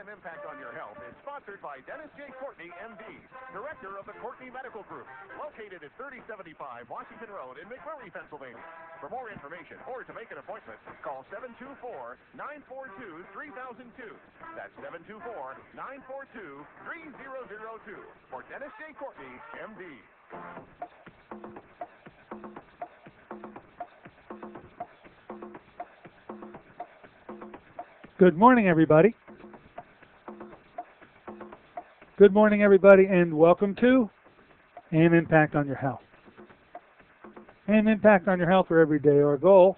And Impact on Your Health is sponsored by Dennis J. Courtney, M.D., Director of the Courtney Medical Group, located at 3075 Washington Road in McMurray, Pennsylvania. For more information or to make an appointment, call 724-942-3002. That's 724-942-3002 for Dennis J. Courtney, M.D. Good morning, everybody. Good morning, everybody, and welcome to AM Impact on Your Health. AM Impact on Your Health for every day. Our goal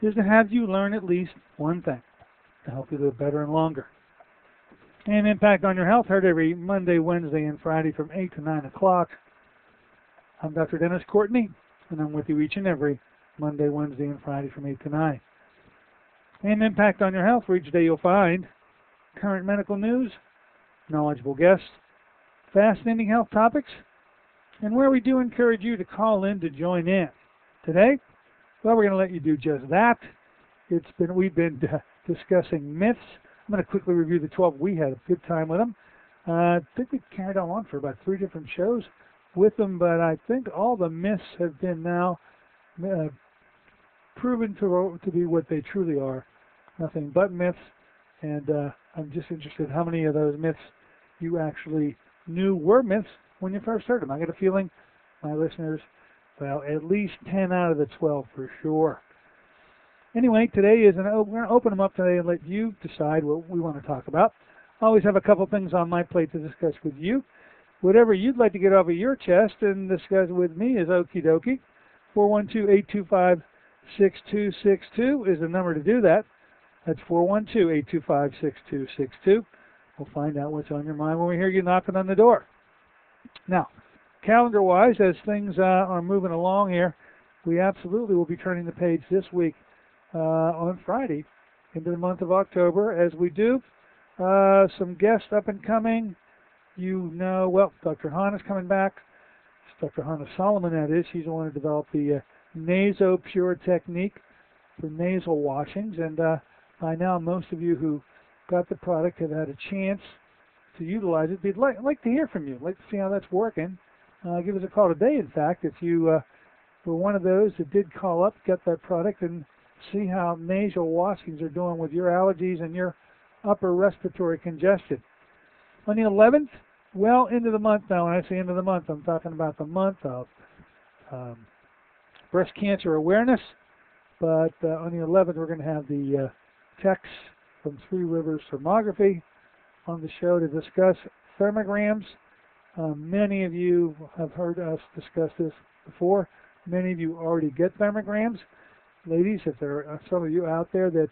is to have you learn at least one thing to help you live better and longer. AM Impact on Your Health, heard every Monday, Wednesday, and Friday from 8 to 9 o'clock. I'm Dr. Dennis Courtney, and I'm with you each and every Monday, Wednesday, and Friday from 8 to 9. AM Impact on Your Health, where each day you'll find current medical news, knowledgeable guests, fascinating health topics, and where we do encourage you to call in to join in. Today, well, we're going to let you do just that. We've been discussing myths. I'm going to quickly review the 12. We had a good time with them. I think we carried on for about 3 different shows with them, but I think all the myths have been now proven to be what they truly are, nothing but myths. And I'm just interested in how many of those myths you actually knew were myths when you first heard them. I got a feeling my listeners, well, at least 10 out of the 12 for sure. Anyway, today we're going to open them up today and let you decide what we want to talk about. I always have a couple things on my plate to discuss with you. Whatever you'd like to get off of your chest and discuss with me is okie dokie. 412-825-6262 is the number to do that. That's 412-825-6262. We'll find out what's on your mind when we hear you knocking on the door. Now, calendar-wise, as things are moving along here, we absolutely will be turning the page this week on Friday into the month of October. As we do, some guests up and coming. You know, well, Dr. Hannah's coming back. It's Dr. Hannah Solomon, that is. She's the one who developed the NasoPure technique for nasal washings. And by now, most of you who got the product have had a chance to utilize it. We'd like to hear from you. Like to see how that's working. Give us a call today, in fact, if you were one of those that did call up, get that product, and see how nasal washings are doing with your allergies and your upper respiratory congestion. On the 11th, well into the month now. When I say end of the month, I'm talking about the month of breast cancer awareness. But on the 11th, we're going to have the techs from Three Rivers Thermography on the show to discuss thermograms. Many of you have heard us discuss this before. Many of you already get thermograms. Ladies, if there are some of you out there that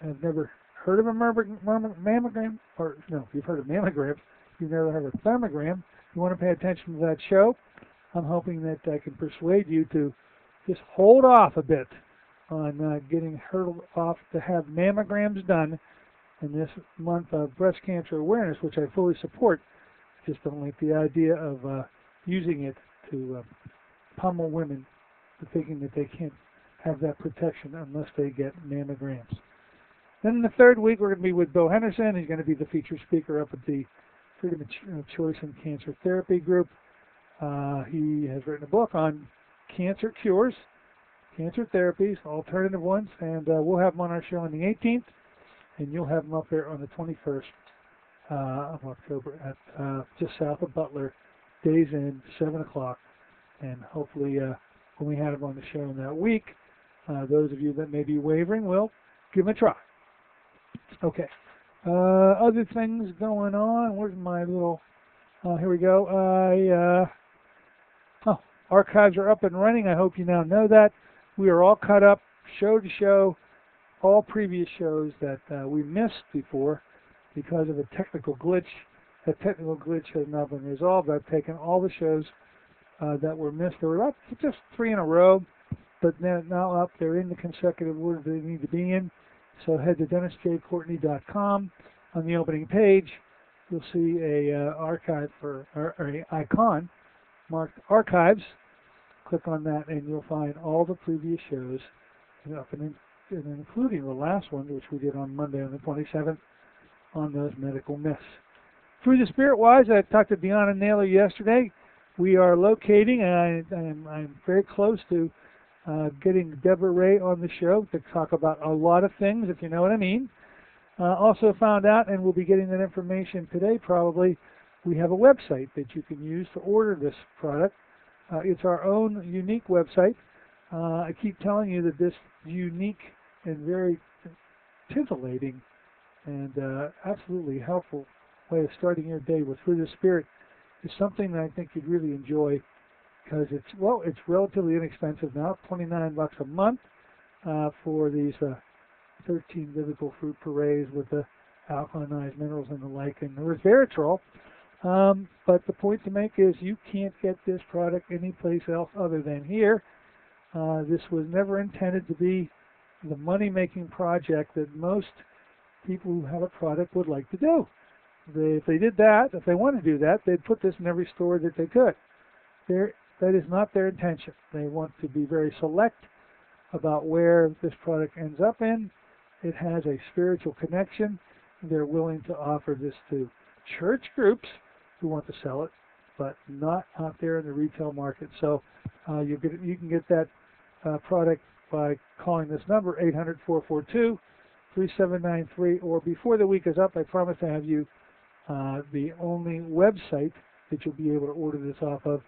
have never heard of a mammogram, or no, you've heard of mammograms, you've never heard of a thermogram, you want to pay attention to that show. I'm hoping that I can persuade you to just hold off a bit on getting hurdled off to have mammograms done in this month of breast cancer awareness, which I fully support. Just don't like the idea of using it to pummel women to thinking that they can't have that protection unless they get mammograms. Then in the third week, we're going to be with Bill Henderson. He's going to be the featured speaker up at the Freedom of Choice in Cancer Therapy group. He has written a book on cancer cures, cancer therapies, alternative ones, and we'll have him on our show on the 18th, and you'll have him up there on the 21st of October at just south of Butler, Days Inn, 7 o'clock, and hopefully when we have him on the show in that week, those of you that may be wavering will give him a try. Okay. Other things going on. Where's my little... here we go. Archives are up and running. I hope you now know that. We are all cut up, show to show, all previous shows that we missed before because of a technical glitch. That technical glitch has now been resolved. I've taken all the shows that were missed. There were just 3 in a row, but they're now up. They're in the consecutive order they need to be in. So head to DennisJCourtney.com. On the opening page, you'll see a archive or an icon marked Archives. Click on that, and you'll find all the previous shows, and including the last one, which we did on Monday on the 27th, on those medical myths. Through the Spirit-wise, I talked to Deanna Naylor yesterday. We are locating, and I'm very close to getting Deborah Ray on the show to talk about a lot of things, if you know what I mean. Also found out, and we'll be getting that information today probably, we have a website that you can use to order this product. It's our own unique website. I keep telling you that this unique and very titillating and absolutely helpful way of starting your day with Through the Spirit is something that I think you'd really enjoy, because it's relatively inexpensive now, $29 a month for these 13 biblical fruit purees with the alkalinized minerals and the like, and the resveratrol. But the point to make is you can't get this product anyplace else other than here. This was never intended to be the money-making project that most people who have a product would like to do. If they did that, if they want to do that, they'd put this in every store that they could. That is not their intention. They want to be very select about where this product ends up in. It has a spiritual connection. They're willing to offer this to church groups who want to sell it, but not out there in the retail market. So you can get that product by calling this number, 800-442-3793, or before the week is up, I promise to have you the only website that you'll be able to order this off of,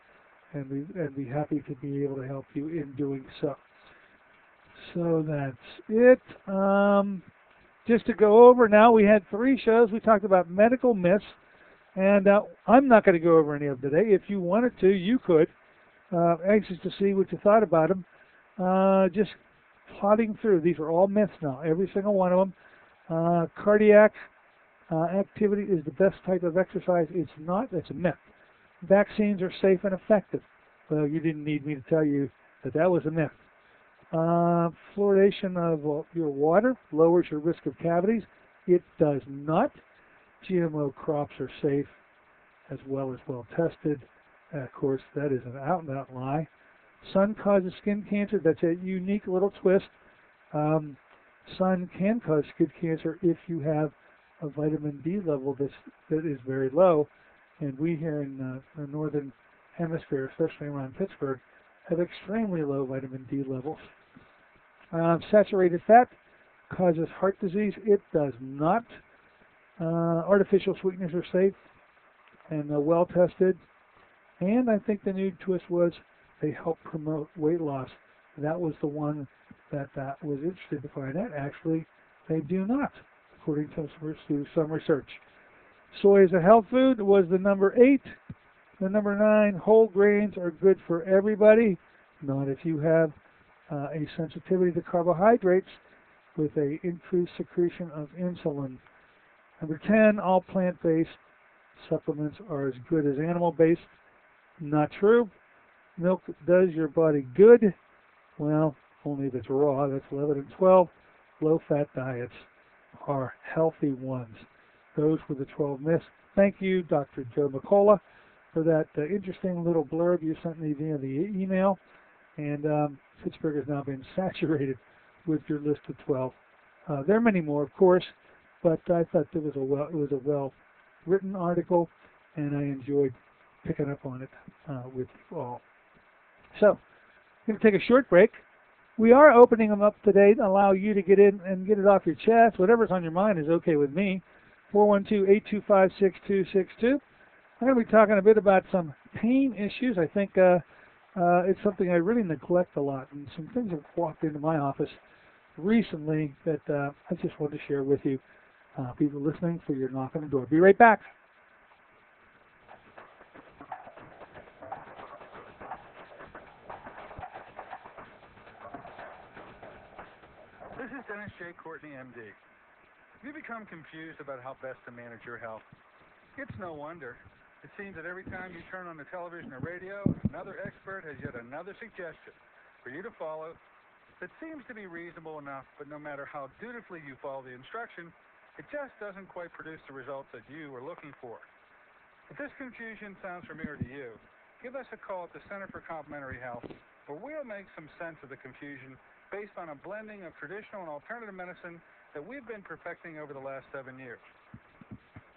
and be happy to be able to help you in doing so. So that's it. Just to go over now, we had 3 shows. We talked about medical myths, and I'm not going to go over any of them today. If you wanted to, you could. Anxious to see what you thought about them. Just plodding through. These are all myths now, every single one of them. Cardiac activity is the best type of exercise. It's not. It's a myth. Vaccines are safe and effective. Well, you didn't need me to tell you that that was a myth. Fluoridation of your water lowers your risk of cavities. It does not. GMO crops are safe as well tested. Of course, that is an out-and-out lie. Sun causes skin cancer. That's a unique little twist. Sun can cause skin cancer if you have a vitamin D level that is very low. And we here in the northern hemisphere, especially around Pittsburgh, have extremely low vitamin D levels. Saturated fat causes heart disease. It does not. Artificial sweeteners are safe and well tested. And I think the new twist was they help promote weight loss. That was the one that was interested to find out. Actually, they do not, according to some research. Soy as a health food was the number 8. The number 9, whole grains are good for everybody, not if you have a sensitivity to carbohydrates with a increased secretion of insulin. Number 10, all plant-based supplements are as good as animal-based. Not true. Milk does your body good. Well, only if it's raw. That's 11 and 12. Low-fat diets are healthy ones. Those were the 12 myths. Thank you, Dr. Joe McCullough, for that interesting little blurb you sent me via the email. And Pittsburgh has now been saturated with your list of 12. There are many more, of course, but I thought it was a well-written article, and I enjoyed picking up on it with you all. So, I'm going to take a short break. We are opening them up today to allow you to get in and get it off your chest. Whatever's on your mind is okay with me. 412-825-6262. I'm going to be talking a bit about some pain issues. I think it's something I really neglect a lot, and some things have walked into my office recently that I just wanted to share with you. People listening, for your knock on the door. Be right back. This is Dennis J. Courtney, MD. Have you become confused about how best to manage your health? It's no wonder. It seems that every time you turn on the television or radio, another expert has yet another suggestion for you to follow that seems to be reasonable enough, but no matter how dutifully you follow the instruction, it just doesn't quite produce the results that you were looking for. If this confusion sounds familiar to you, give us a call at the Center for Complementary Health, where we'll make some sense of the confusion based on a blending of traditional and alternative medicine that we've been perfecting over the last 7 years.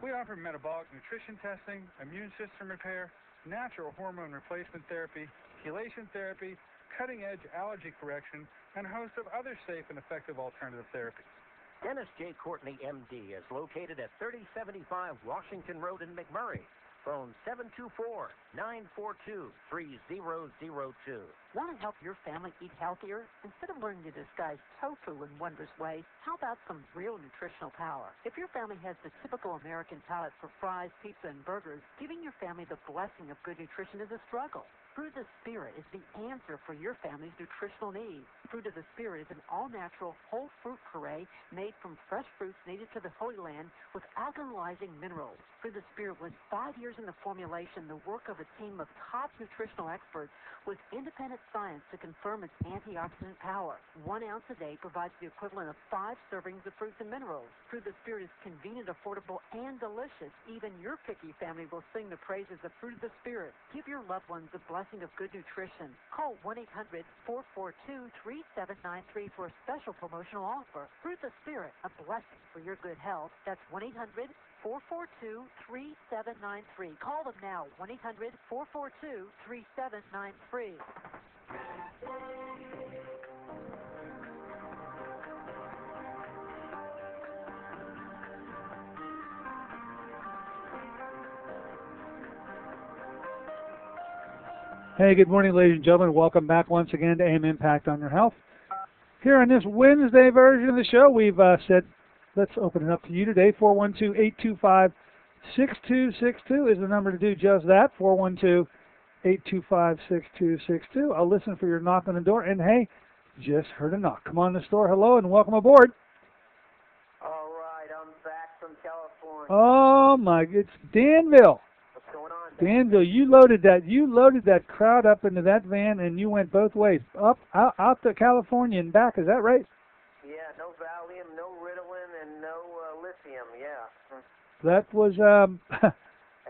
We offer metabolic nutrition testing, immune system repair, natural hormone replacement therapy, chelation therapy, cutting-edge allergy correction, and a host of other safe and effective alternative therapies. Dennis J. Courtney, M.D. is located at 3075 Washington Road in McMurray. Phone 724-942-3002. Want to help your family eat healthier? Instead of learning to disguise tofu in wondrous ways, how about some real nutritional power? If your family has the typical American palate for fries, pizza, and burgers, giving your family the blessing of good nutrition is a struggle. Fruit of the Spirit is the answer for your family's nutritional needs. Fruit of the Spirit is an all-natural, whole fruit puree made from fresh fruits native to the Holy Land with alkalizing minerals. Fruit of the Spirit was 5 years in the formulation, the work of a team of top nutritional experts with independent science to confirm its antioxidant power. 1 ounce a day provides the equivalent of 5 servings of fruits and minerals. Fruit of the Spirit is convenient, affordable, and delicious. Even your picky family will sing the praises of Fruit of the Spirit. Give your loved ones a blessing of good nutrition. Call 1-800-442-3793 for a special promotional offer. Fruit of the Spirit, a blessing for your good health. That's 1-800-442-3793. Call them now, 1-800-442-3793. Hey, good morning, ladies and gentlemen. Welcome back once again to AM Impact on Your Health. Here on this Wednesday version of the show, we've said, let's open it up to you today. 412-825-6262 is the number to do just that, 412-825-6262. I'll listen for your knock on the door. And, hey, just heard a knock. Come on in the store. Hello, and welcome aboard. All right, I'm back from California. Oh, my, it's Danville. What's going on? Danville, you loaded that crowd up into that van, and you went both ways, out to California and back. Is that right? Yeah, no Valium, no Ritalin, and no lithium. Yeah. That was.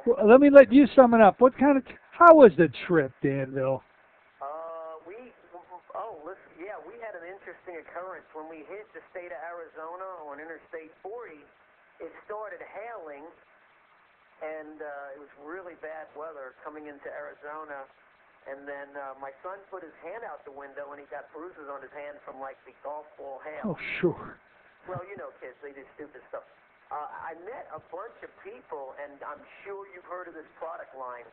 Let me let you sum it up. How was the trip, Danville? We had an interesting occurrence when we hit the state of Arizona on Interstate 40. It started hailing. And it was really bad weather coming into Arizona. And then my son put his hand out the window, and he got bruises on his hand from, like, the golf ball hail. Oh, sure. Well, you know kids, they do stupid stuff. I met a bunch of people, and I'm sure you've heard of this product line.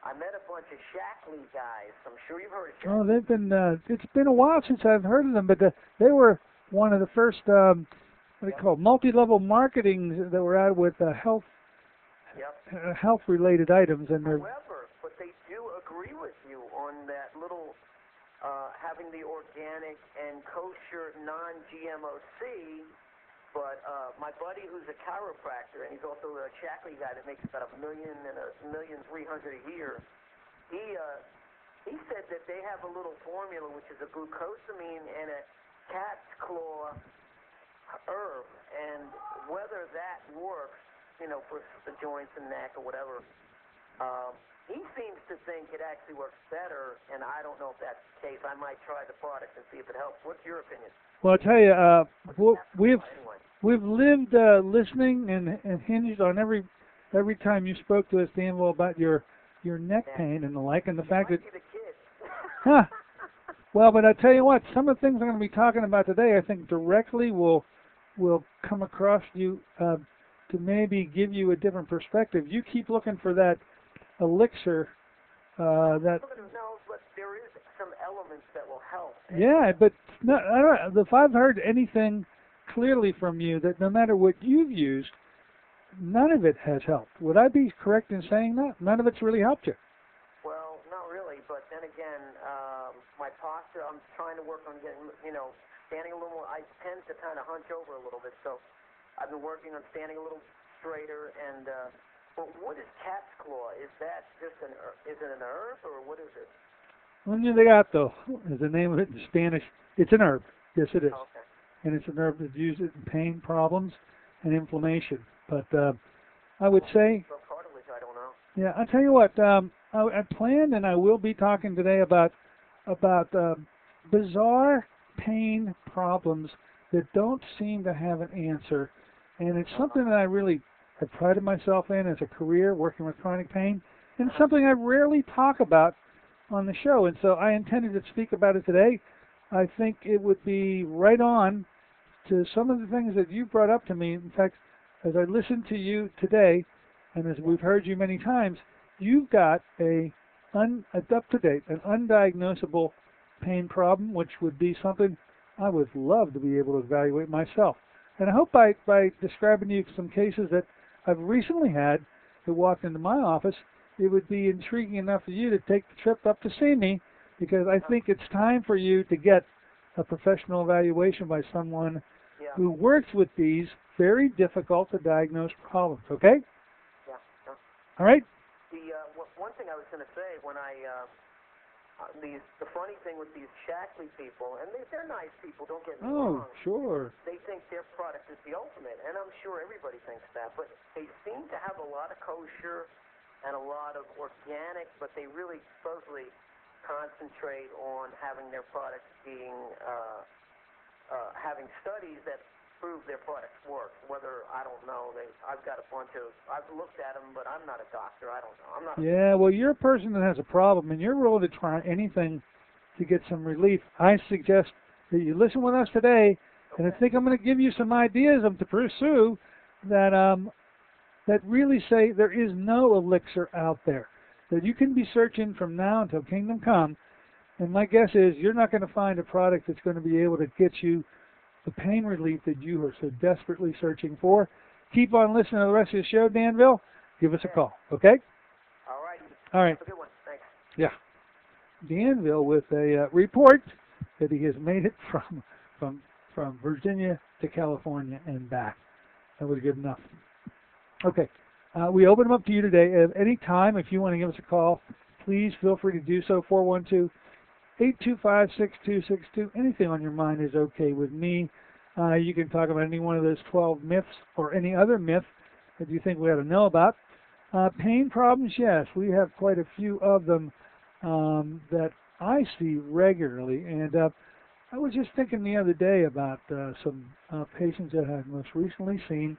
I met a bunch of Shackley guys. I'm sure you've heard of Shackley. Oh, they've been, it's been a while since I've heard of them, but they were one of the first, what do they call, multi-level marketing that were out with health-related items. And however, but they do agree with you on that little having the organic and kosher non-GMO C. But my buddy, who's a chiropractor, and he's also a Shackley guy that makes about $1.3 million a year, he said that they have a little formula which is a glucosamine and a cat's claw herb, and whether that works, you know, for the joints and neck or whatever. He seems to think it actually works better, and I don't know if that's the case. I might try the product and see if it helps. What's your opinion? Well, I'll tell you, we've lived listening and hinged on every time you spoke to us, Danville, about your neck pain and the like, and the fact that. Huh. Well, but I tell you what, some of the things I'm going to be talking about today, I think directly will come across you. To maybe give you a different perspective. You keep looking for that elixir. No, but there is some elements that will help. Yeah, but no, I don't. If I've heard anything clearly from you, that no matter what you've used, none of it has helped. Would I be correct in saying that? None of it's really helped you. Well, not really. But then again, my posture. I'm trying to work on getting, standing a little more. I tend to kind of hunch over a little bit, so. I've been working on standing a little straighter, and but what is cat's claw? Is that just is it an herb, or what is it? Uña de gato is the name of it in Spanish. It's an herb. Yes, it is. Oh, okay. And it's an herb that's used in pain problems and inflammation. But I would say... So cartilage, I don't know. Yeah, I'll tell you what. I planned, and I will be talking today about bizarre pain problems that don't seem to have an answer. And it's something that I really I've prided myself in as a career working with chronic pain, and something I rarely talk about on the show. And so I intended to speak about it today. I think it would be right on to some of the things that you brought up to me. In fact, as I listened to you today, and as we've heard you many times, you've got an up-to-date, an undiagnosable pain problem, which would be something I would love to be able to evaluate myself. And I hope by describing to you some cases that I've recently had that walked into my office, it would be intriguing enough for you to take the trip up to see me, because I think it's time for you to get a professional evaluation by someone who works with these very difficult to diagnose problems, okay? Yeah. All right? One thing I was going to say, when the funny thing with these Shackley people, and they're nice people, don't get me wrong. Oh, sure. They think their product is the ultimate, and I'm sure everybody thinks that, but they seem to have a lot of kosher and a lot of organic, but they really supposedly concentrate on having their products being, having studies that prove their products work. Whether, I don't know, I've got a bunch of, I've looked at them, but I'm not a doctor, I don't know. I'm not. Yeah, well, you're a person that has a problem, and you're willing to try anything to get some relief. I suggest that you listen with us today, and I think I'm going to give you some ideas to pursue that that really say there is no elixir out there, that you can be searching from now until kingdom come. And my guess is you're not going to find a product that's going to be able to get you the pain relief that you are so desperately searching for. Keep on listening to the rest of the show, Danville. Give us a call, okay? All right. All right. Have a good one. Thanks. Yeah. Danville with a report that he has made it from Virginia to California and back. That was good enough. Okay. We open them up to you today. At any time, if you want to give us a call, please feel free to do so. 412-825-6262. Anything on your mind is okay with me. You can talk about any one of those 12 myths or any other myth that you think we ought to know about. Pain problems, yes. We have quite a few of them that I see regularly. And I was just thinking the other day about some patients that I've most recently seen,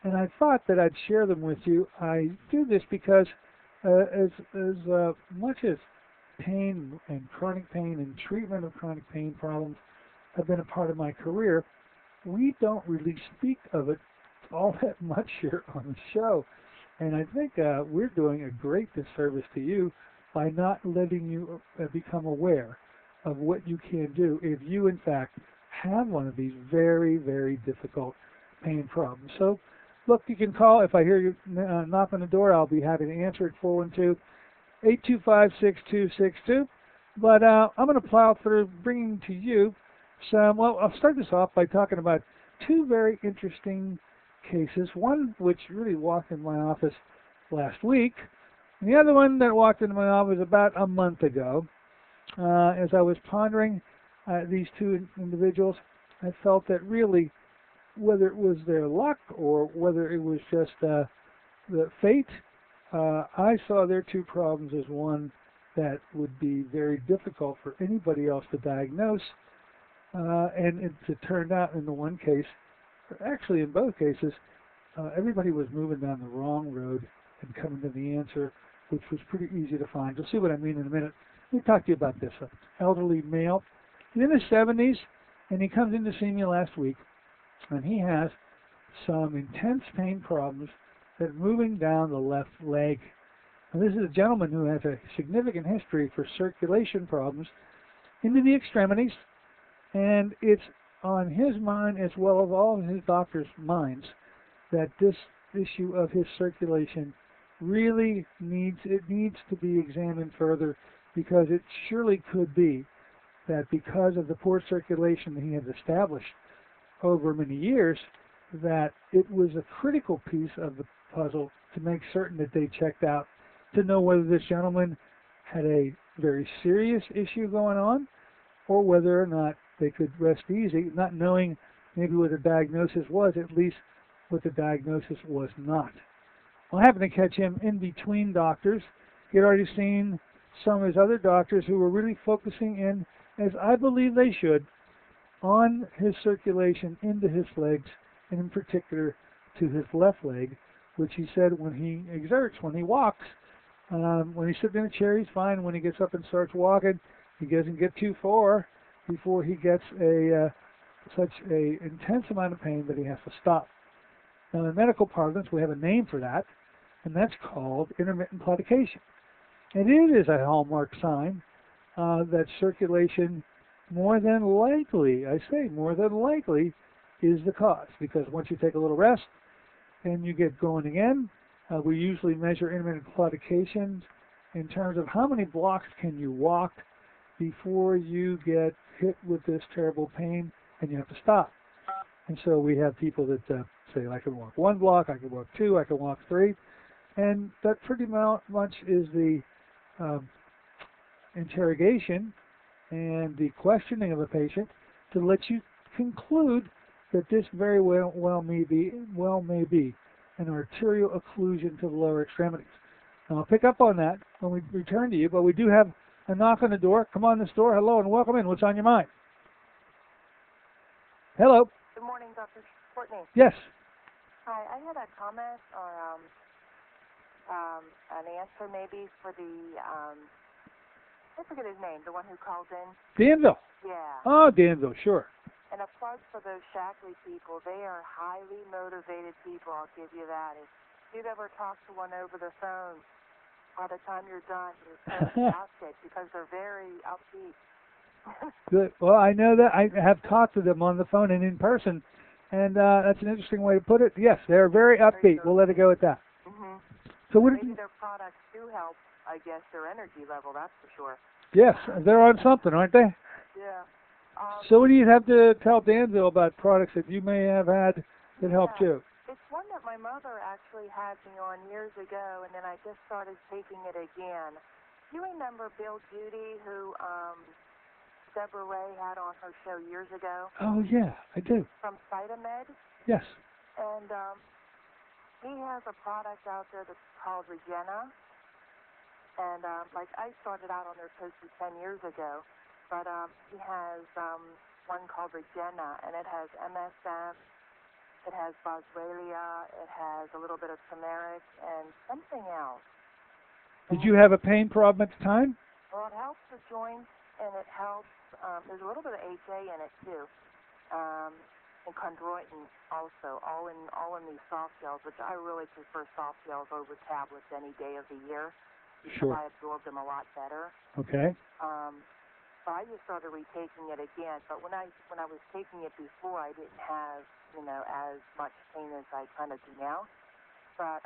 and I thought that I'd share them with you. I do this because as much as pain and chronic pain and treatment of chronic pain problems have been a part of my career, we don't really speak of it all that much here on the show. And I think we're doing a great disservice to you by not letting you become aware of what you can do if you, in fact, have one of these very, very difficult pain problems. So, look, you can call. If I hear you knock on the door, I'll be happy to answer it, 412-825-6262. But I'm going to plow through bringing to you some, well, I'll start this off by talking about two very interesting cases, one which really walked in my office last week, and the other one that walked into my office about a month ago. As I was pondering these two individuals, I felt that really, whether it was their luck or whether it was just the fate, I saw their two problems as one that would be very difficult for anybody else to diagnose. And it turned out in the one case, actually in both cases, everybody was moving down the wrong road and coming to the answer, which was pretty easy to find. You'll see what I mean in a minute. Let me talk to you about this. An elderly male, he's in his 70s, and he comes in to see me last week, and he has some intense pain problems that are moving down the left leg. And this is a gentleman who has a significant history for circulation problems into the extremities, and it's on his mind as well as all of his doctors' minds that this issue of his circulation really needs to be examined further, because it surely could be that because of the poor circulation that he has established over many years, that it was a critical piece of the puzzle to make certain that they checked out to know whether this gentleman had a very serious issue going on or whether or not they could rest easy, not knowing maybe what the diagnosis was, at least what the diagnosis was not. Well, I happened to catch him in between doctors. He had already seen some of his other doctors who were really focusing in, as I believe they should, on his circulation into his legs, and in particular to his left leg, which he said when he exerts, when he walks, when he's sitting in a chair, he's fine. When he gets up and starts walking, he doesn't get too far before he gets such a intense amount of pain that he has to stop. Now, in medical parlance, we have a name for that, and that's called intermittent claudication. And it is a hallmark sign that circulation more than likely, I say more than likely, is the cause. Because once you take a little rest and you get going again, we usually measure intermittent claudications in terms of how many blocks can you walk before you get hit with this terrible pain and you have to stop. And so we have people that say, I can walk 1 block, I can walk 2, I can walk 3. And that pretty much is the interrogation and the questioning of a patient to let you conclude that this very well may be an arterial occlusion to the lower extremities. And I'll pick up on that when we return to you, but we do have a knock on the door. Come on this door. Hello and welcome in. What's on your mind? Hello. Good morning, Dr. Courtney. Yes. Hi, I had a comment or an answer maybe for the, I forget his name, the one who calls in. Danville. Yeah. Oh, Danville, sure. And a plug for those Shackley people. They are highly motivated people, I'll give you that. If you've ever talked to one over the phone, by the time you're done, you're so exhausted because they're very upbeat. Good. Well, I know that. I have talked to them on the phone and in person, and that's an interesting way to put it. Yes, they're very upbeat. We'll let it go at that. Mm-hmm. So what maybe their products do help, I guess, their energy level, that's for sure. Yes, they're on something, aren't they? Yeah. So what do you have to tell Danville about products that you may have had that helped you? It's one that my mother actually had me on years ago, and then I just started taking it again. Do you remember Bill Judy, who Deborah Ray had on her show years ago? Oh, yeah, I do. From Cytomed? Yes. And he has a product out there that's called Regena. And, I started out on their coaches 10 years ago. But he has one called Regena, and it has MSM, it has boswellia, it has a little bit of turmeric, and something else. Did you have a pain problem at the time? Well, it helps the joints, and it helps, there's a little bit of HA in it, too, and chondroitin also, all in these soft gels, which I really prefer soft gels over tablets any day of the year. Sure. I absorb them a lot better. Okay. So I just started retaking it again, but when I was taking it before, I didn't have, as much pain as I kind of do now. But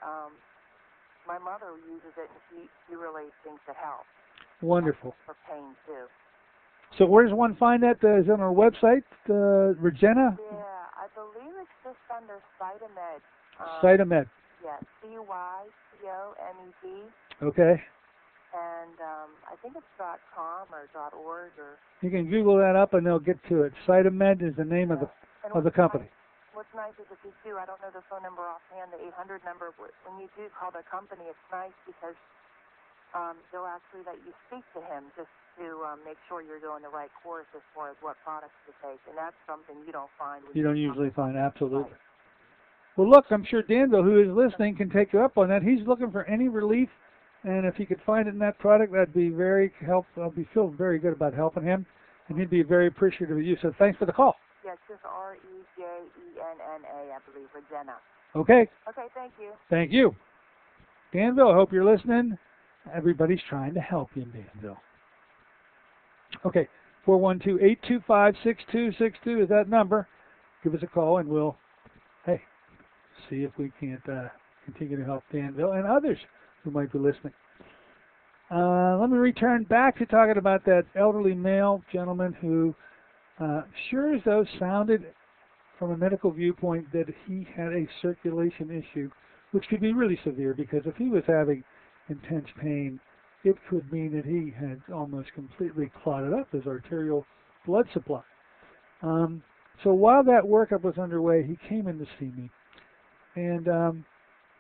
my mother uses it, and she really thinks it helps. Wonderful. For pain, too. So where does one find that? Is it on our website, Regena? Yeah, I believe it's just under Cytomed. Cytomed. Yeah, CYTOMED. Okay. And I think it's .com or .org or. You can Google that up and they'll get to it. Cytomed is the name of the company. What's nice is if you do, I don't know the phone number offhand, the 800 number. When you do call the company, it's nice because they'll actually let you speak to him just to make sure you're doing the right course as far as what products to take, and that's something you don't find. You don't usually find, absolutely. Right. Well, look, I'm sure Danville, who is listening, can take you up on that. He's looking for any relief. And if he could find it in that product, that'd be very helpful. I'll be feeling very good about helping him, and he'd be very appreciative of you. So thanks for the call. Yes, just REJENNA, I believe, Regena. Okay. Okay, thank you. Thank you. Danville, I hope you're listening. Everybody's trying to help you in Danville. Okay, 412-825-6262 is that number. Give us a call, and we'll, see if we can't continue to help Danville and others who might be listening. Let me return back to talking about that elderly male gentleman who sure as though sounded from a medical viewpoint that he had a circulation issue, which could be really severe because if he was having intense pain, it could mean that he had almost completely clotted up his arterial blood supply. So while that workup was underway, he came in to see me, and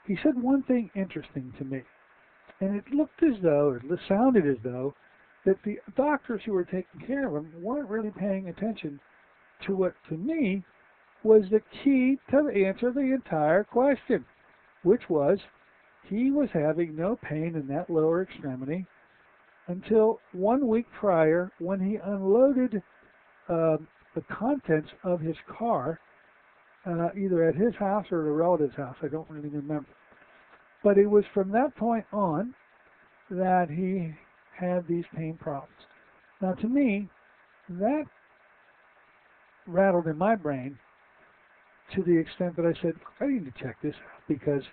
he said one thing interesting to me. And it looked as though, it sounded as though, that the doctors who were taking care of him weren't really paying attention to what, to me, was the key to answer the entire question, which was he was having no pain in that lower extremity until 1 week prior when he unloaded the contents of his car, either at his house or at a relative's house. I don't really remember. But it was from that point on that he had these pain problems. Now, to me, that rattled in my brain to the extent that I said, I need to check this out because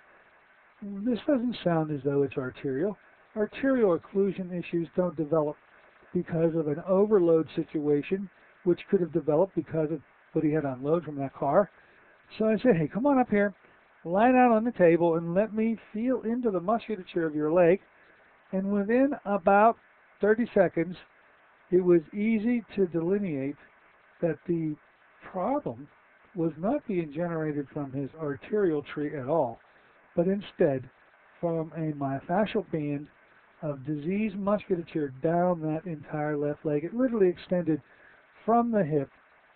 this doesn't sound as though it's arterial. Arterial occlusion issues don't develop because of an overload situation, which could have developed because of what he had unloaded from that car. So I said, hey, come on up here, lie down on the table, and let me feel into the musculature of your leg. And within about 30 seconds, it was easy to delineate that the problem was not being generated from his arterial tree at all, but instead from a myofascial band of diseased musculature down that entire left leg. It literally extended from the hip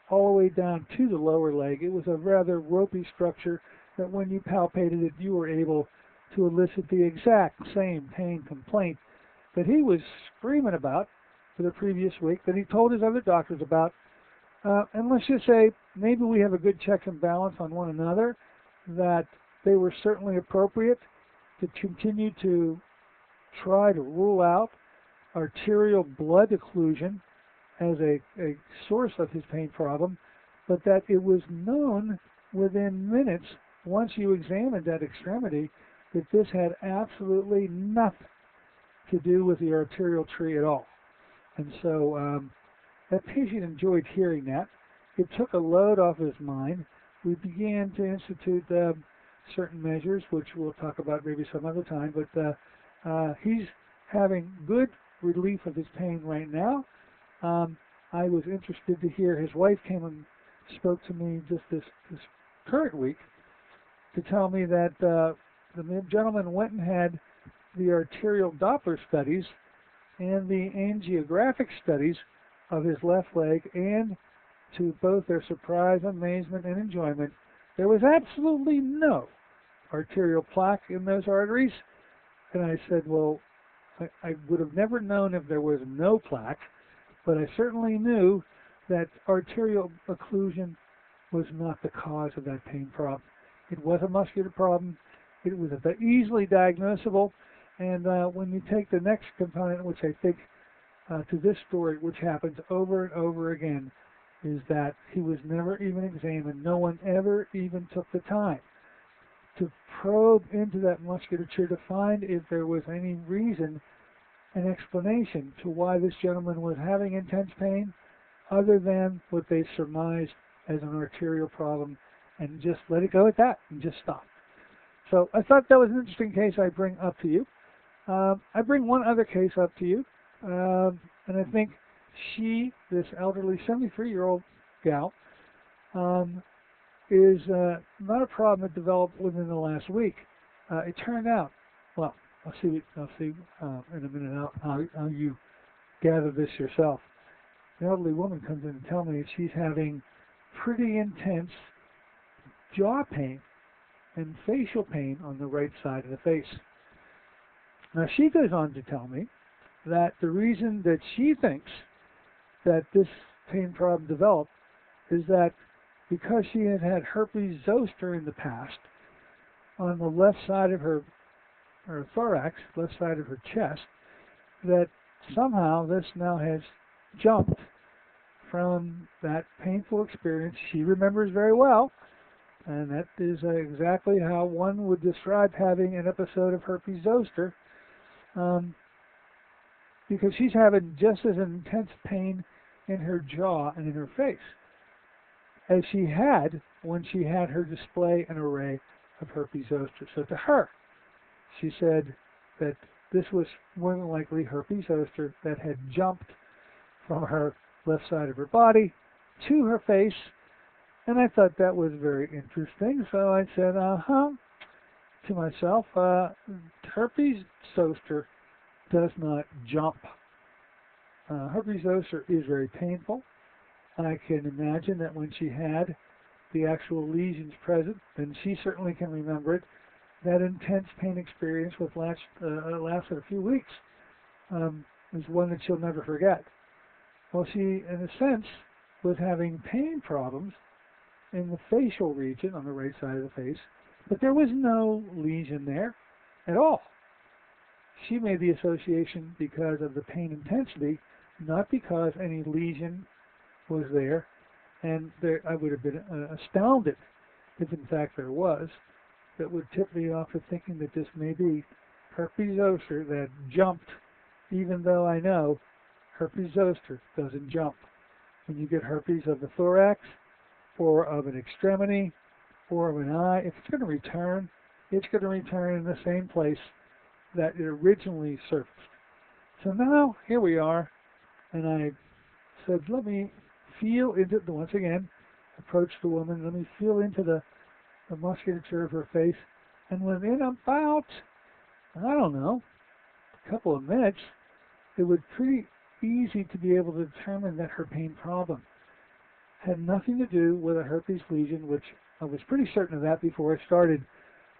all the way down to the lower leg. It was a rather ropey structure that when you palpated it, you were able to elicit the exact same pain complaint that he was screaming about for the previous week, that he told his other doctors about. And let's just say maybe we have a good check and balance on one another, that they were certainly appropriate to continue to try to rule out arterial blood occlusion as a source of his pain problem, but that it was known within minutes, once you examined that extremity, that this had absolutely nothing to do with the arterial tree at all. And so that patient enjoyed hearing that. It took a load off his mind. We began to institute certain measures, which we'll talk about maybe some other time, but he's having good relief of his pain right now. I was interested to hear, his wife came and spoke to me just this current week to tell me that the gentleman went and had the arterial Doppler studies and the angiographic studies of his left leg, and to both their surprise, amazement, and enjoyment, there was absolutely no arterial plaque in those arteries. And I said, well, I would have never known if there was no plaque, but I certainly knew that arterial occlusion was not the cause of that pain problem. It was a muscular problem. It was easily diagnosable. And when you take the next component, which I think to this story, which happens over and over again, is that he was never even examined. No one ever even took the time to probe into that musculature to find if there was any reason, an explanation to why this gentleman was having intense pain, other than what they surmised as an arterial problem, and just let it go at that and just stop. So I thought that was an interesting case I bring up to you. I bring one other case up to you, and I think she, this elderly 73-year-old gal, is not a problem that developed within the last week. It turned out, well, I'll see in a minute how you gather this yourself. The elderly woman comes in and tells me that she's having pretty intense jaw pain and facial pain on the right side of the face. Now, she goes on to tell me that the reason that she thinks that this pain problem developed is that because she had had herpes zoster in the past on the left side of her thorax, left side of her chest, that somehow this now has jumped from that painful experience she remembers very well, and that is exactly how one would describe having an episode of herpes zoster, because she's having just as intense pain in her jaw and in her face as she had when she had her display an array of herpes zoster. So to her, she said that this was more than likely herpes zoster that had jumped from her left side of her body to her face, and I thought that was very interesting. So I said, to myself, herpes zoster does not jump. Herpes zoster is very painful. I can imagine that when she had the actual lesions present, then she certainly can remember it. that intense pain experience with lasted a few weeks is one that she'll never forget. Well, she, in a sense, was having pain problems in the facial region on the right side of the face, but there was no lesion there at all. She made the association because of the pain intensity, not because any lesion was there, and I would have been astounded if in fact there was. That would tip me off to thinking that this may be herpes zoster that jumped, even though I know herpes zoster doesn't jump. When you get herpes of the thorax, or of an extremity, or of an eye, if it's going to return, it's going to return in the same place that it originally surfaced. So now, here we are, and I said, let me feel into, once again, approach the woman, let me feel into the musculature of her face, and within about, I don't know, a couple of minutes, it was pretty easy to be able to determine that her pain problem had nothing to do with a herpes lesion, which I was pretty certain of that before I started,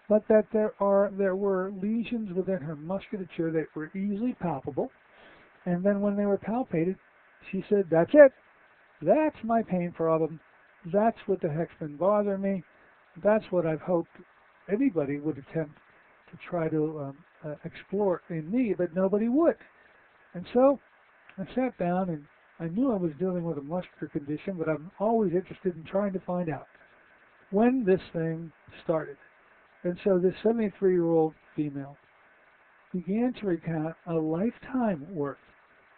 but that there were lesions within her musculature that were easily palpable, and then when they were palpated, she said, that's it. That's my pain problem. That's what the heck's been bothering me. That's what I've hoped anybody would attempt to try to explore in me, but nobody would. And so I sat down, and I knew I was dealing with a muscular condition, but I'm always interested in trying to find out when this thing started. And so this 73-year-old female began to recount a lifetime worth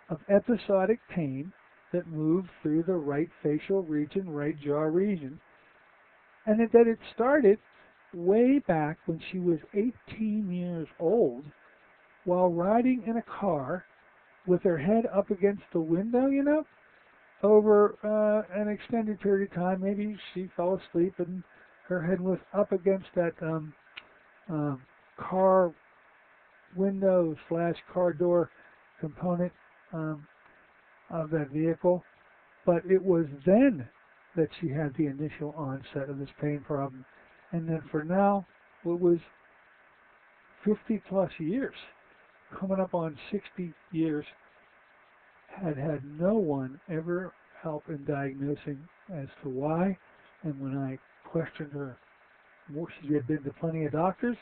of episodic pain that moved through the right facial region, right jaw region, and that it started way back when she was 18 years old while riding in a car with her head up against the window, over an extended period of time. Maybe she fell asleep and her head was up against that car window / car door component of that vehicle. But it was then that she had the initial onset of this pain problem. And then for now, it was 50 plus years, coming up on 60 years, had no one ever help in diagnosing as to why. And when I questioned her, she had been to plenty of doctors.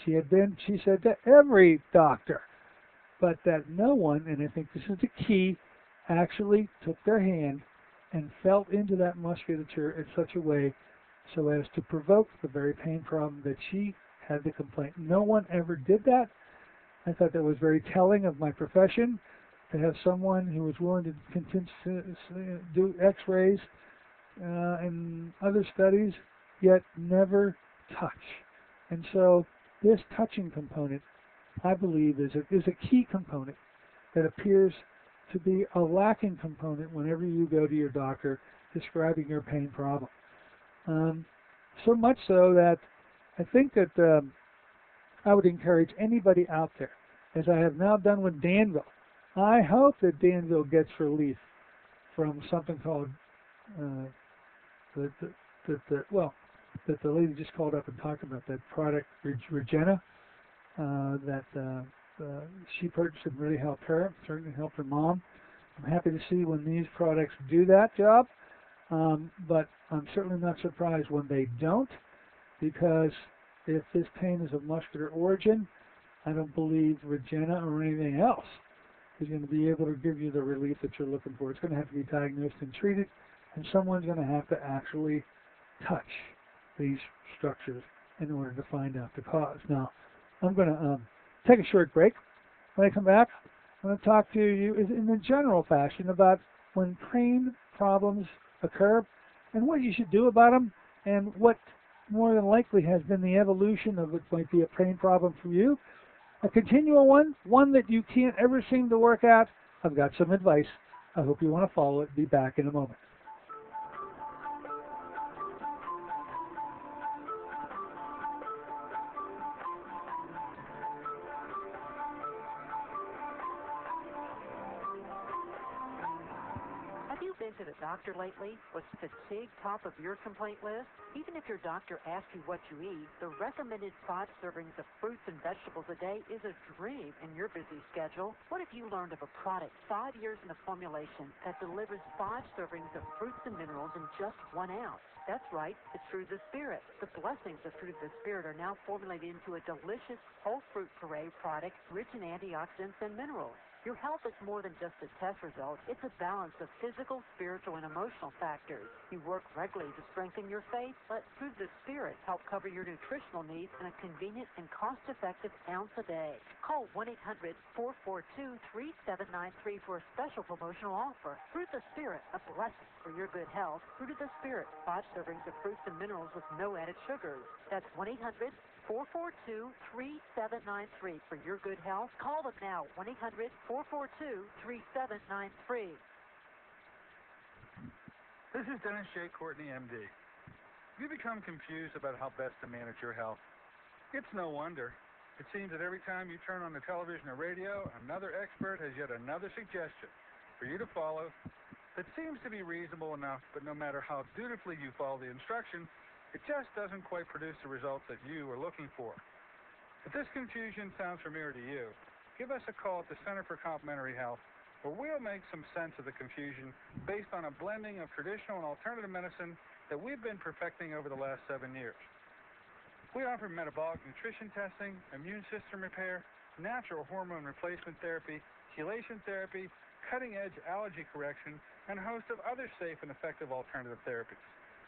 She said, to every doctor. But that no one, and I think this is the key, actually took their hand and felt into that musculature in such a way so as to provoke the very pain problem that she had the complaint. No one ever did that. I thought that was very telling of my profession, to have someone who was willing to continue to do x-rays and other studies, yet never touch. And so this touching component, I believe, is a key component that appears to be a lacking component whenever you go to your doctor describing your pain problem. So much so that I think that I would encourage anybody out there, as I have now done with Danville. I hope that Danville gets relief from something called that the lady just called up and talked about, that product Regena that she purchased and really helped her, certainly helped her mom. I'm happy to see when these products do that job, but I'm certainly not surprised when they don't, because if this pain is of muscular origin, I don't believe Regena or anything else is going to be able to give you the relief that you're looking for. It's going to have to be diagnosed and treated, and someone's going to have to actually touch these structures in order to find out the cause. Now, I'm going to take a short break. When I come back, I'm going to talk to you in a general fashion about when pain problems occur and what you should do about them, and what more than likely has been the evolution of what might be a pain problem for you. A continual one that you can't ever seem to work out. I've got some advice. I hope you want to follow it. Be back in a moment. been to the doctor lately? Was fatigue top of your complaint list? Even if your doctor asks you what you eat, the recommended 5 servings of fruits and vegetables a day is a dream in your busy schedule. What if you learned of a product 5 years in the formulation that delivers 5 servings of fruits and minerals in just 1 ounce? That's right, it's Fruit of the Spirit. The blessings of Fruit of the Spirit are now formulated into a delicious whole fruit puree product rich in antioxidants and minerals. Your health is more than just a test result. It's a balance of physical, spiritual, and emotional factors. You work regularly to strengthen your faith. Let Fruit of the Spirit help cover your nutritional needs in a convenient and cost-effective ounce a day. Call 1-800-442-3793 for a special promotional offer. Fruit of the Spirit, a blessing for your good health. Fruit of the Spirit, 5 servings of fruits and minerals with no added sugars. That's 1-800-442-3793 for your good health. Call them now, 1-800-442-3793. This is Dennis J. Courtney, MD. Have you become confused about how best to manage your health? It's no wonder. It seems that every time you turn on the television or radio, another expert has yet another suggestion for you to follow that seems to be reasonable enough, but no matter how dutifully you follow the instruction, it just doesn't quite produce the results that you are looking for. If this confusion sounds familiar to you, give us a call at the Center for Complementary Health, where we'll make some sense of the confusion based on a blending of traditional and alternative medicine that we've been perfecting over the last 7 years. We offer metabolic nutrition testing, immune system repair, natural hormone replacement therapy, chelation therapy, cutting-edge allergy correction, and a host of other safe and effective alternative therapies.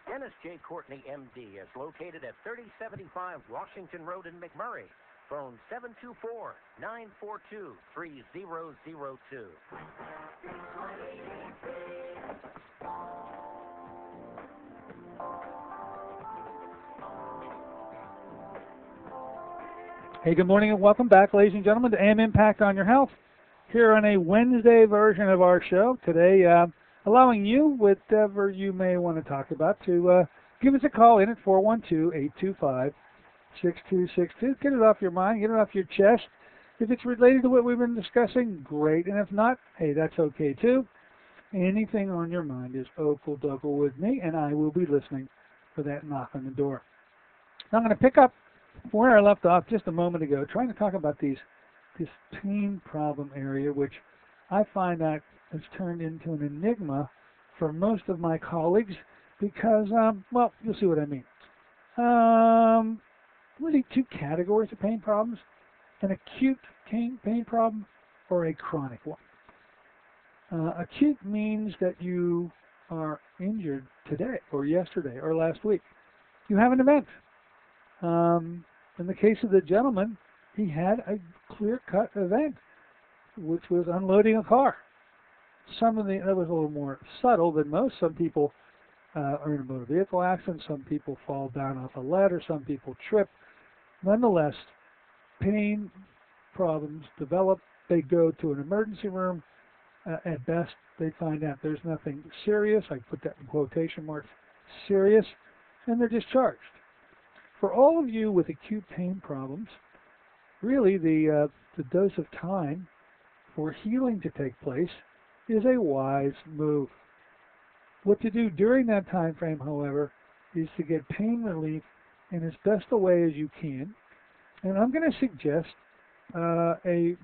Dennis J. Courtney, MD, is located at 3075 Washington Road in McMurray. Phone 724-942-3002. Hey, good morning and welcome back, ladies and gentlemen, to AM Impact on Your Health. Here on a Wednesday version of our show today, allowing you, whatever you may want to talk about, to give us a call in at 412-825-6262. Get it off your mind, get it off your chest. If it's related to what we've been discussing, great. And if not, hey, that's okay too. Anything on your mind is okle-dokle with me, and I will be listening for that knock on the door. Now I'm going to pick up where I left off just a moment ago, trying to talk about this pain problem area, which I find that has turned into an enigma for most of my colleagues because, well, you'll see what I mean. Really 2 categories of pain problems: an acute pain problem or a chronic one. Acute means that you are injured today or yesterday or last week. You have an event. In the case of the gentleman, he had a clear-cut event, which was unloading a car. That was a little more subtle than most. Some people are in a motor vehicle accident. Some people fall down off a ladder. Some people trip. Nonetheless, pain problems develop. They go to an emergency room. At best, they find out there's nothing serious. I put that in quotation marks, serious, and they're discharged. For all of you with acute pain problems, really the dose of time for healing to take place is a wise move. What to do during that time frame, however, is to get pain relief in as best a way as you can. And I'm going to suggest a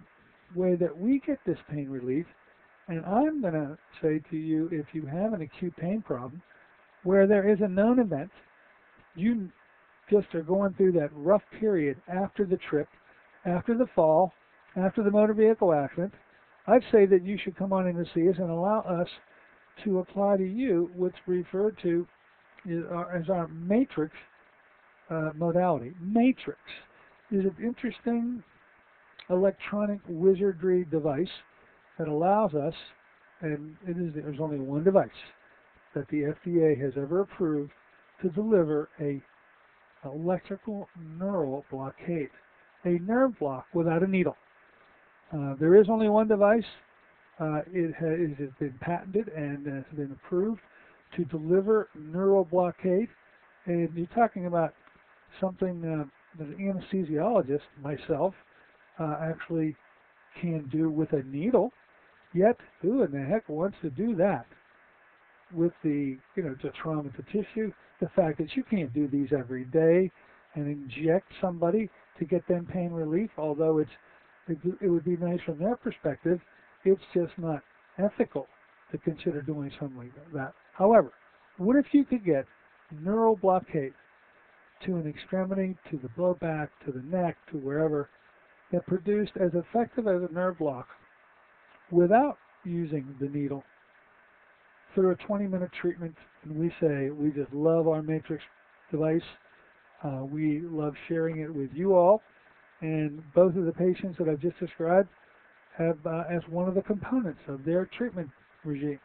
way that we get this pain relief. And I'm going to say to you, if you have an acute pain problem where there is a known event, you just are going through that rough period after the trip, after the fall, after the motor vehicle accident, I'd say that you should come on in to see us and allow us to apply to you what's referred to as our matrix modality. Matrix is an interesting electronic wizardry device that allows us, and there's only one device that the FDA has ever approved to deliver a electrical neural blockade, a nerve block without a needle. There is only one device. It has been patented and has been approved to deliver neural blockade. And you're talking about something that an anesthesiologist, myself, actually can do with a needle. Yet, who in the heck wants to do that? with the, the trauma to tissue, the fact that you can't do these every day and inject somebody to get them pain relief, although it would be nice from their perspective, it's just not ethical to consider doing something like that. However, what if you could get neural blockade to an extremity, to the low back, to the neck, to wherever, that produced as effective as a nerve block without using the needle through a 20-minute treatment? And we say we just love our Matrix device. We love sharing it with you all. And both of the patients that I've just described have as one of the components of their treatment regime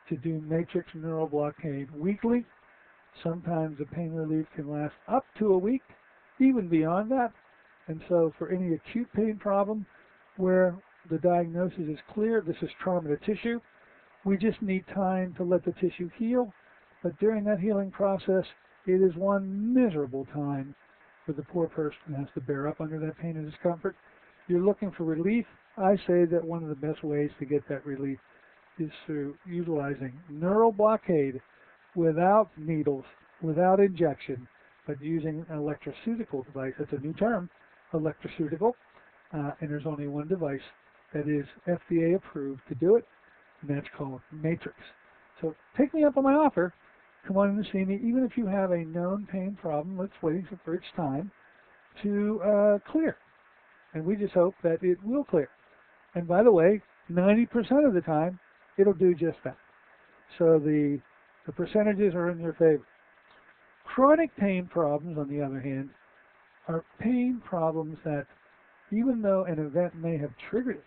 to do matrix neural blockade weekly. Sometimes the pain relief can last up to a week, even beyond that. And so for any acute pain problem where the diagnosis is clear, this is trauma to tissue, we just need time to let the tissue heal. But during that healing process, it is one miserable time for the poor person who has to bear up under that pain and discomfort. You're looking for relief. I say that one of the best ways to get that relief is through utilizing neural blockade without needles, without injection, but using an electroceutical device. That's a new term, electroceutical, and there's only one device that is FDA approved to do it, and that's called Matrix. So take me up on my offer. Come on in and see me, even if you have a known pain problem that's waiting for its time to clear. And we just hope that it will clear. And by the way, 90% of the time, it'll do just that. So the percentages are in your favor. Chronic pain problems, on the other hand, are pain problems that, even though an event may have triggered it,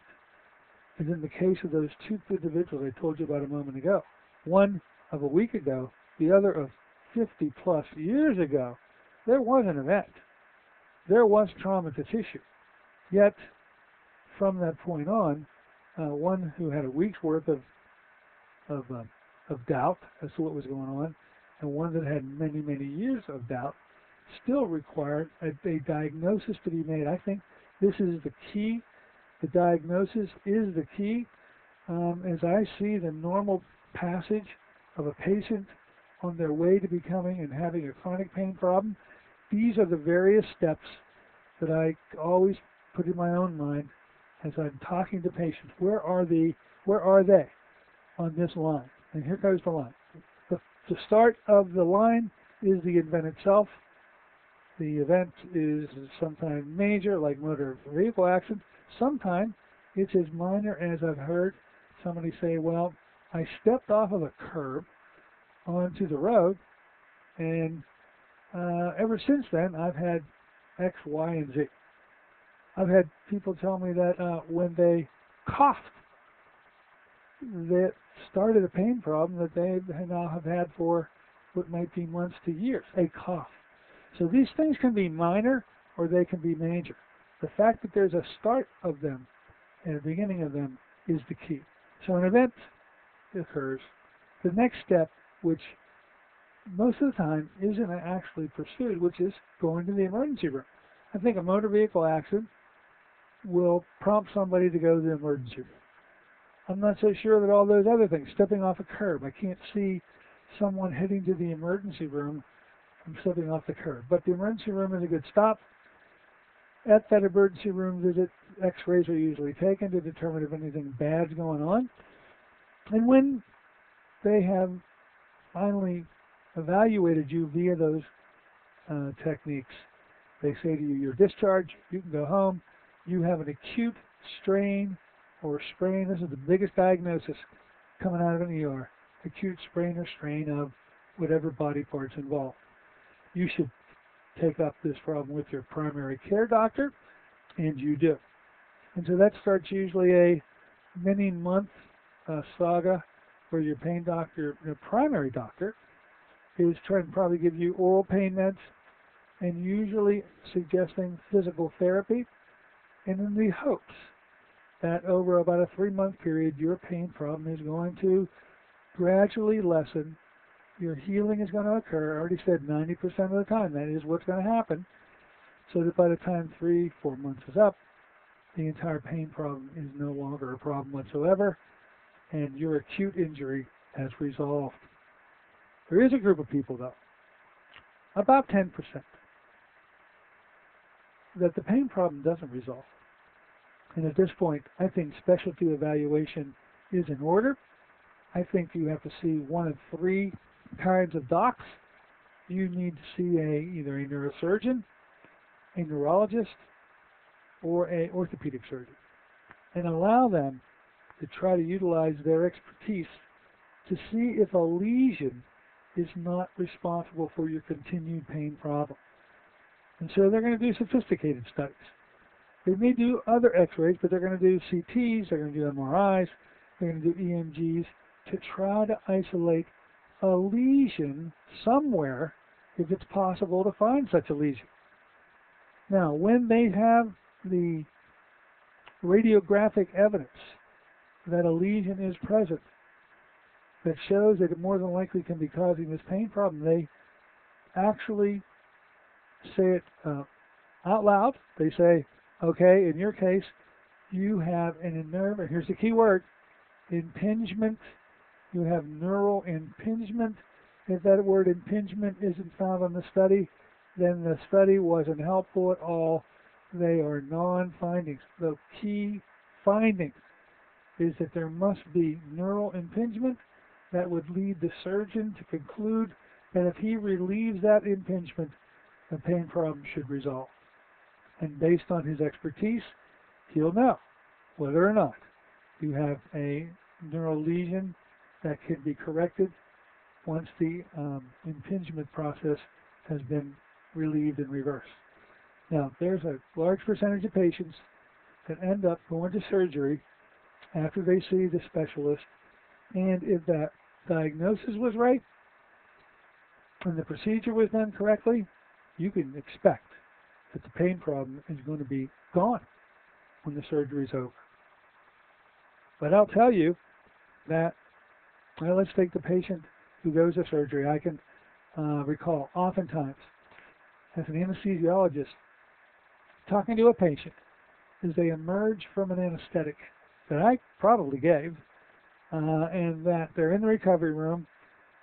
as in the case of those two individuals I told you about a moment ago, one of a week ago, the other of 50 plus years ago, there was an event. There was trauma to tissue. Yet, from that point on, one who had a week's worth of doubt as to what was going on, and one that had many, many years of doubt, still required a diagnosis to be made. I think this is the key. The diagnosis is the key. As I see the normal passage of a patient on their way to becoming and having a chronic pain problem, these are the various steps that I always put in my own mind as I'm talking to patients. Where are they on this line? And here goes the line. The start of the line is the event itself. The event is sometimes major, like motor vehicle accident. Sometimes it's as minor as I've heard somebody say, well, I stepped off of a curb onto the road, and ever since then, I've had X, Y, and Z. I've had people tell me that when they coughed, that started a pain problem that they now have had for what might be months to years, a cough. So these things can be minor or they can be major. The fact that there's a start of them and a beginning of them is the key. So an event occurs. The next step, which most of the time isn't actually pursued, which is going to the emergency room. I think a motor vehicle accident will prompt somebody to go to the emergency room. I'm not so sure that all those other things, stepping off a curb, I can't see someone heading to the emergency room from stepping off the curb. But the emergency room is a good stop. At that emergency room visit, x-rays are usually taken to determine if anything bad's going on. And when they have finally evaluated you via those techniques, they say to you, you're discharged, you can go home, you have an acute strain or sprain. This is the biggest diagnosis coming out of an ER, acute sprain or strain of whatever body parts involved. You should take up this problem with your primary care doctor, and you do. And so that starts usually a many-month saga where your pain doctor, your primary doctor, is trying to probably give you oral pain meds and usually suggesting physical therapy, and in the hopes that over about a 3-month period, your pain problem is going to gradually lessen. Your healing is going to occur. I already said 90% of the time that is what's going to happen. So that by the time 3-4 months is up, the entire pain problem is no longer a problem whatsoever, and your acute injury has resolved. There is a group of people, though, about 10%, that the pain problem doesn't resolve. And at this point, I think specialty evaluation is in order. I think you have to see one of three kinds of docs. You need to see either a neurosurgeon, a neurologist, or an orthopedic surgeon, and allow them to try to utilize their expertise to see if a lesion is not responsible for your continued pain problem. And so they're going to do sophisticated studies. They may do other x-rays, but they're going to do CTs, they're going to do MRIs, they're going to do EMGs to try to isolate a lesion somewhere if it's possible to find such a lesion. Now, when they have the radiographic evidence that a lesion is present that shows that it more than likely can be causing this pain problem, they actually say it out loud. They say, okay, in your case, you have an nerve, and here's the key word, impingement. You have neural impingement. If that word impingement isn't found on the study, then the study wasn't helpful at all. They are non-findings. The key finding is that there must be neural impingement that would lead the surgeon to conclude that if he relieves that impingement, the pain problem should resolve. And based on his expertise, he'll know whether or not you have a neural lesion that can be corrected once the impingement process has been relieved and reversed. Now, there's a large percentage of patients that end up going to surgery after they see the specialist, and if that diagnosis was right and the procedure was done correctly, you can expect that the pain problem is going to be gone when the surgery is over. But I'll tell you that, well, let's take the patient who goes to surgery. I can recall oftentimes as an anesthesiologist talking to a patient as they emerge from an anesthetic that I probably gave, and that they're in the recovery room,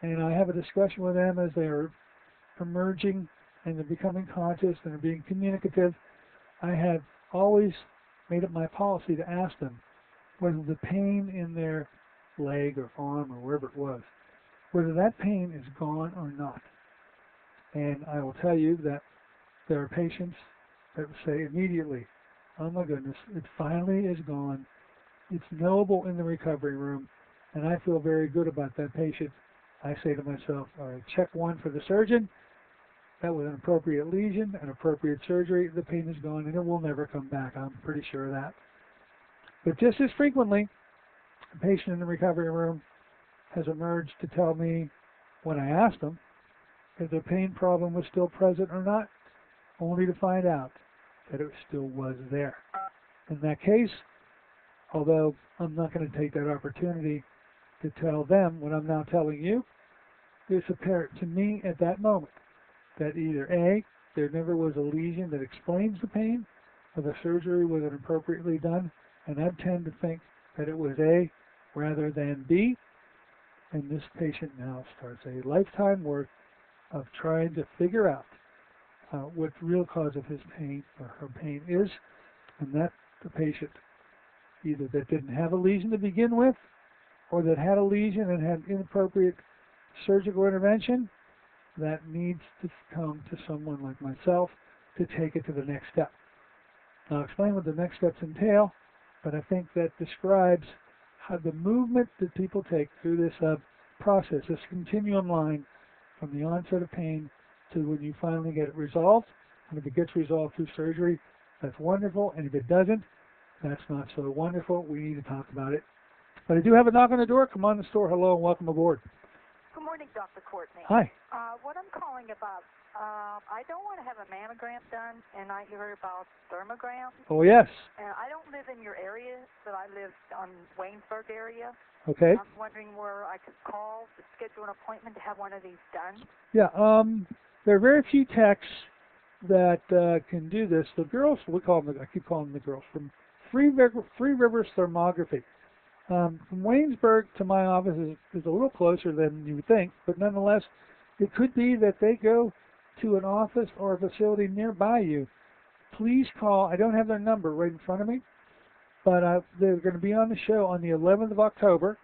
and I have a discussion with them as they are emerging and they're becoming conscious and they're being communicative. I have always made it my policy to ask them whether the pain in their leg or arm or wherever it was, whether that pain is gone or not. And I will tell you that there are patients that say immediately, oh my goodness, it finally is gone. It's knowable in the recovery room, and I feel very good about that patient. I say to myself, all right, check one for the surgeon. That was an appropriate lesion, an appropriate surgery. The pain is gone, and it will never come back. I'm pretty sure of that. But just as frequently, a patient in the recovery room has emerged to tell me when I asked them if the pain problem was still present or not, only to find out that it still was there. In that case, although I'm not going to take that opportunity to tell them what I'm now telling you, it's apparent to me at that moment that either A, there never was a lesion that explains the pain, or the surgery wasn't appropriately done, and I tend to think that it was A rather than B, and this patient now starts a lifetime work of trying to figure out what the real cause of his pain or her pain is, and that the patient either that didn't have a lesion to begin with, or that had a lesion and had inappropriate surgical intervention, that needs to come to someone like myself to take it to the next step. I'll explain what the next steps entail, but I think that describes how the movement that people take through this process, this continuum line from the onset of pain to when you finally get it resolved. And if it gets resolved through surgery, that's wonderful. And if it doesn't, that's not so wonderful. We need to talk about it. But I do have a knock on the door. Come on in the store. Hello and welcome aboard. Good morning, Dr. Courtney. Hi. What I'm calling about, I don't want to have a mammogram done, and I heard about thermograms. Oh, yes. And I don't live in your area, but I live on Waynesburg area. Okay. I'm wondering where I could call to schedule an appointment to have one of these done. Yeah, there are very few techs that can do this. The girls, I keep calling them the girls, from Free Rivers Thermography. From Waynesburg to my office is a little closer than you would think, but nonetheless, it could be that they go to an office or a facility nearby you. Please call. I don't have their number right in front of me, but they're going to be on the show on the 11th of October,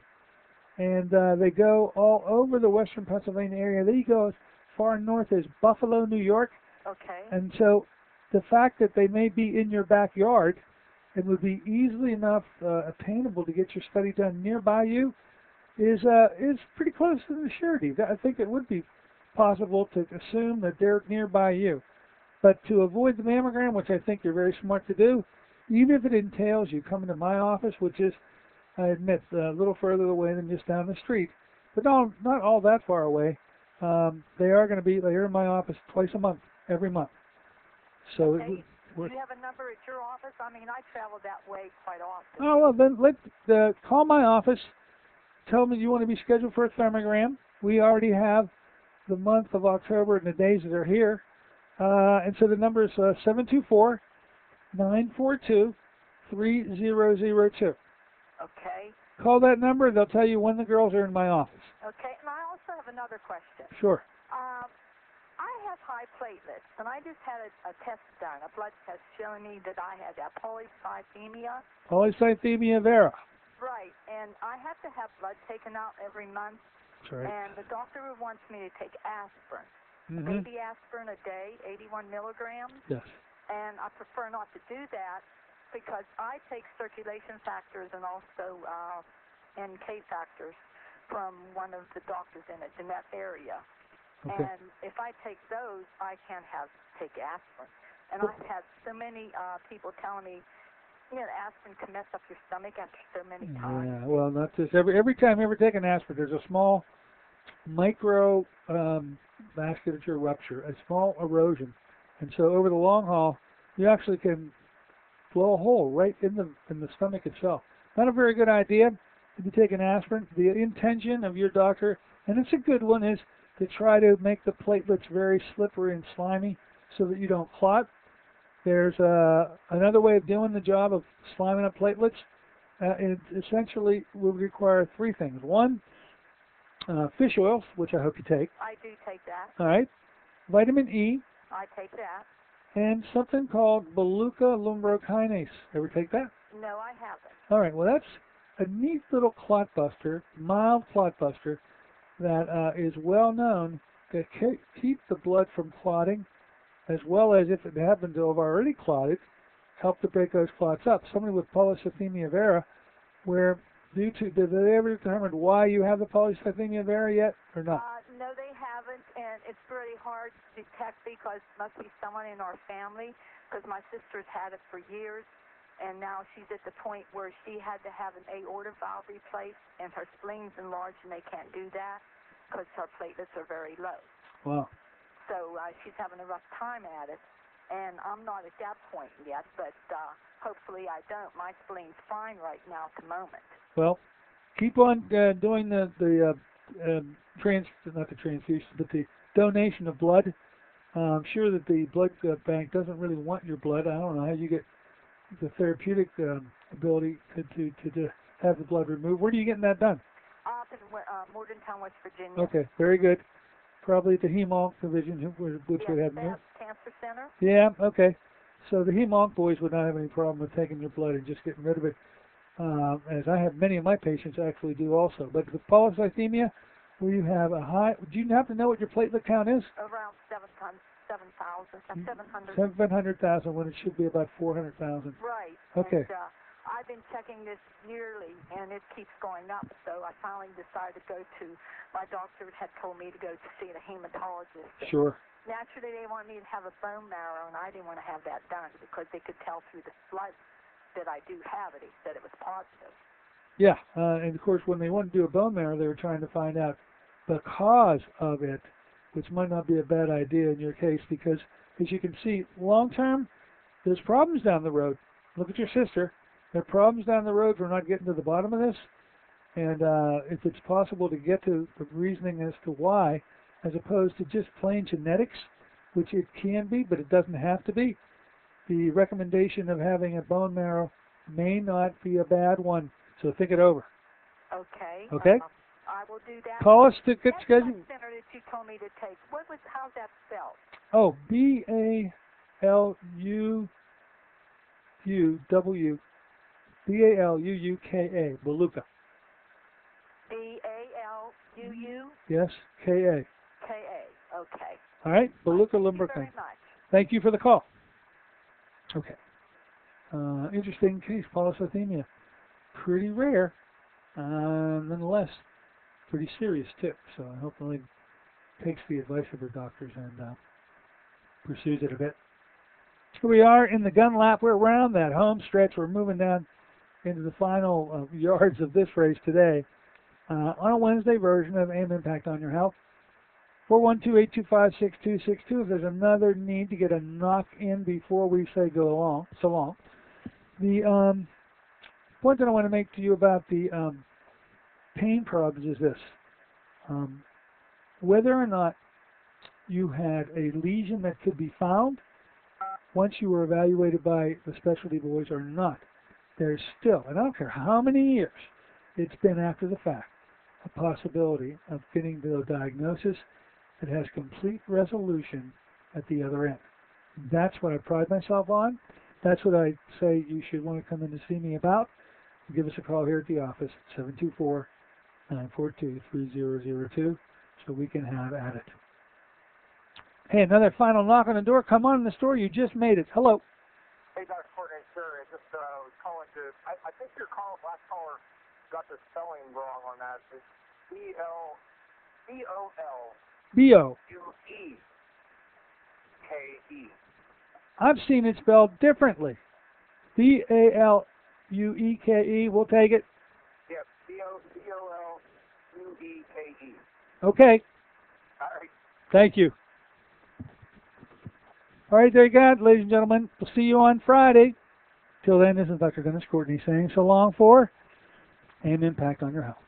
and they go all over the western Pennsylvania area. They go as far north as Buffalo, New York. Okay. And so the fact that they may be in your backyard and would be easily enough attainable to get your study done nearby you is pretty close to the surety. I think it would be possible to assume that they're nearby you. But to avoid the mammogram, which I think you're very smart to do, even if it entails you coming to my office, which is, I admit, a little further away than just down the street, but not all that far away, they are going to be there in my office twice a month, every month. So okay. Do you have a number at your office? I mean, I travel that way quite often. Oh, well, then call my office. Tell me you want to be scheduled for a thermogram. We already have the month of October and the days that are here. And so the number is 724-942-3002. Okay. Call that number. They'll tell you when the girls are in my office. Okay. And I also have another question. Sure. I have high platelets, and I just had a test done, a blood test showing me that I had polycythemia. Polycythemia vera. Right, and I have to have blood taken out every month. That's right. And the doctor wants me to take aspirin. Mm-hmm. Baby aspirin a day, 81 milligrams. Yes. And I prefer not to do that because I take circulation factors and also NK factors from one of the doctors in that area. Okay. And if I take those, I can't take aspirin. And I've had so many people telling me, aspirin can mess up your stomach after so many times. Yeah, well, not just every time you ever take an aspirin, there's a small micro vasculature rupture, a small erosion, and so over the long haul, you actually can blow a hole right in the stomach itself. Not a very good idea if you take an aspirin. The intention of your doctor, and it's a good one, is to try to make the platelets very slippery and slimy so that you don't clot. There's another way of doing the job of sliming up platelets. It essentially would require three things. One, fish oils, which I hope you take. I do take that. All right. Vitamin E. I take that. And something called Beluca lumbrokinase. Ever take that? No, I haven't. All right. Well, that's a neat little clot buster, mild clot buster, that is well known to keep the blood from clotting, as well as, if it happened to have already clotted, help to break those clots up. Somebody with polycythemia vera, where did they ever determine why you have the polycythemia vera yet, or not? No, they haven't, and it's really hard to detect because it must be someone in our family, because my sister's had it for years, and now she's at the point where she had to have an aorta valve replaced, and her spleen's enlarged, and they can't do that because her platelets are very low. Wow. So she's having a rough time at it, and I'm not at that point yet, but hopefully I don't. My spleen's fine right now at the moment. Well, keep on doing the donation of blood. I'm sure that the blood bank doesn't really want your blood. I don't know how you get the therapeutic ability to have the blood removed. Where are you getting that done? Up in Morgantown, West Virginia. Okay, very good. Probably at the Hem-Onc division, which would have Cancer Center. Yeah, okay. So the Hem-Onc boys would not have any problem with taking your blood and just getting rid of it, as I have many of my patients actually do also. But the polycythemia, where you have a high, do you happen to know what your platelet count is? Around 7,000, 700,000 when it should be about 400,000. Right. Okay. And, I've been checking this yearly, and it keeps going up. So I finally decided to go to, my doctor had told me to go to see a hematologist. Sure. Naturally, they wanted me to have a bone marrow, and I didn't want to have that done because they could tell through the blood that I do have it. He said it was positive. Yeah, and of course, when they wanted to do a bone marrow, they were trying to find out the cause of it, which might not be a bad idea in your case because, as you can see, long term, there's problems down the road. Look at your sister. There are problems down the road for not getting to the bottom of this, and if it's possible to get to the reasoning as to why, as opposed to just plain genetics, which it can be, but it doesn't have to be, the recommendation of having a bone marrow may not be a bad one, so think it over. Okay. Okay? I will do that. Call us to get That scheduled. blood center that you told me to take, how's that spelled? Oh, B-A-L-U-U-W, Beluga. B-A-L-U-U? Yes, K-A. K-A. Okay. All right, Beluga Lumber Thank you Company. very much. Thank you for the call. Okay. Interesting case, polycythemia. Pretty rare, nonetheless, pretty serious too. So I hope the lady takes the advice of her doctors and pursues it a bit. Here we are in the gun lap. We're around that home stretch. We're moving down into the final yards of this race today on a Wednesday version of AM Impact on Your Health. 412-825-6262. If there's another need to get a knock in before we say so long. The point that I want to make to you about the pain probes is this. Whether or not you had a lesion that could be found once you were evaluated by the specialty boys or not, there's still, and I don't care how many years it's been after the fact, a possibility of getting to a diagnosis that has complete resolution at the other end. That's what I pride myself on. That's what I say you should want to come in to see me about. Give us a call here at the office, 724-942-3002, so we can have at it. Hey, another final knock on the door. Come on in the store. You just made it. Hello. Hey, Dr. Courtney, sir. I just was calling to, I think your last caller got the spelling wrong on that. It's B-O-L-U-E-K-E. I've seen it spelled differently. B-A-L-U-E-K-E. We'll take it. Yep, B-O-L-U-E-K-E. Okay. All right. Thank you. All right, there you go, ladies and gentlemen. We'll see you on Friday. Till then, this is Dr. Dennis Courtney saying so long for AM Impact on Your Health.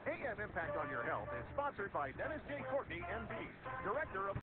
AM Impact on Your Health is sponsored by Dennis J. Courtney, MD, Director of